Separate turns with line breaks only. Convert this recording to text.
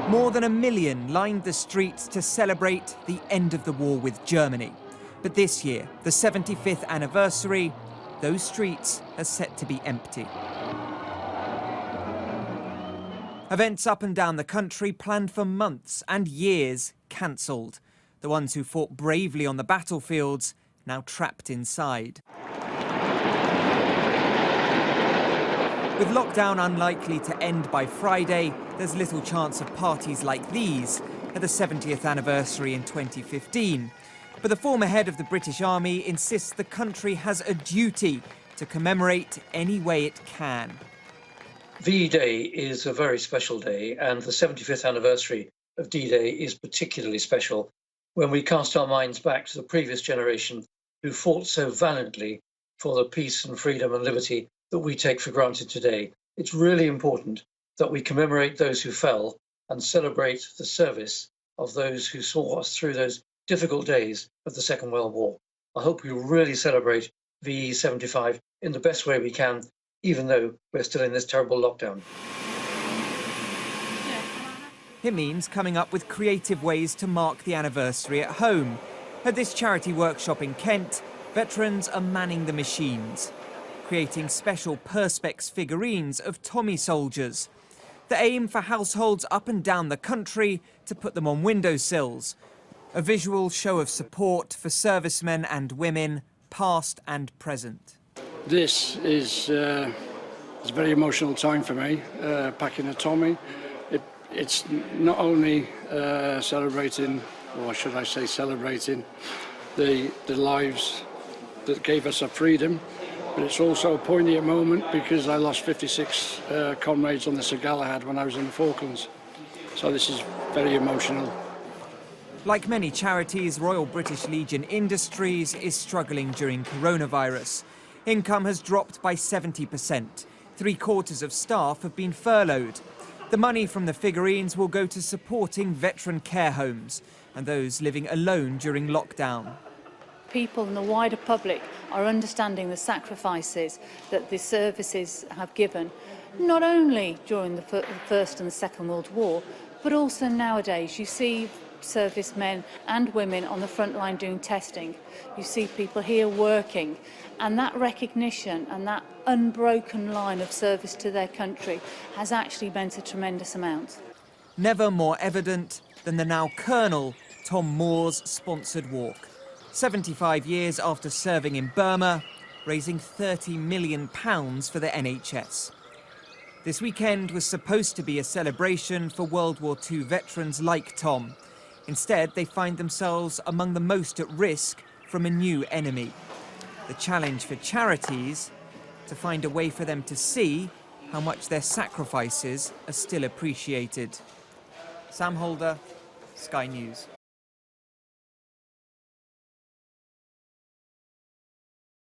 More than 1 million lined the streets to celebrate the end of the war with Germany. But this year, the 75th anniversary, those streets are set to be empty. Events up and down the country planned for months and years cancelled. The ones who fought bravely on the battlefields now trapped inside. With lockdown unlikely to end by Friday, there's little chance of parties like these at the 70th anniversary in 2015. But the former head of the British Army insists the country has a duty to commemorate any way it can.
VE Day is a very special day, and the 75th anniversary of D-Day is particularly special when we cast our minds back to the previous generation who fought so valiantly for the peace and freedom and liberty that we take for granted today. It's really important that we commemorate those who fell and celebrate the service of those who saw us through those difficult days of the Second World War. I hope we will really celebrate VE 75 in the best way we can, even though we're still in this terrible lockdown.
It means coming up with creative ways to mark the anniversary at home. At this charity workshop in Kent, veterans are manning the machines, creating special Perspex figurines of Tommy soldiers. The aim for households up and down the country to put them on windowsills. A visual show of support for servicemen and women, past and present.
This is it's a very emotional time for me, packing a Tommy. It's not only celebrating, or should I say celebrating, the lives that gave us our freedom, but it's also a poignant moment because I lost 56 comrades on the Sir Galahad when I was in the Falklands. So this is very emotional.
Like many charities, Royal British Legion Industries is struggling during coronavirus. Income has dropped by 70%. 3/4 of staff have been furloughed. The money from the figurines will go to supporting veteran care homes and those living alone during lockdown.
People in the wider public are understanding the sacrifices that the services have given, not only during the First and the Second World War, but also nowadays. You see servicemen and women on the front line doing testing. You see people here working, and that recognition and that unbroken line of service to their country has actually meant a tremendous amount.
Never more evident than the now Colonel Tom Moore's sponsored walk. 75 years after serving in Burma, raising £30 million for the NHS. This weekend was supposed to be a celebration for World War II veterans like Tom. Instead, they find themselves among the most at risk from a new enemy. The challenge for charities to find a way for them to see how much their sacrifices are still appreciated. Sam Holder, Sky News.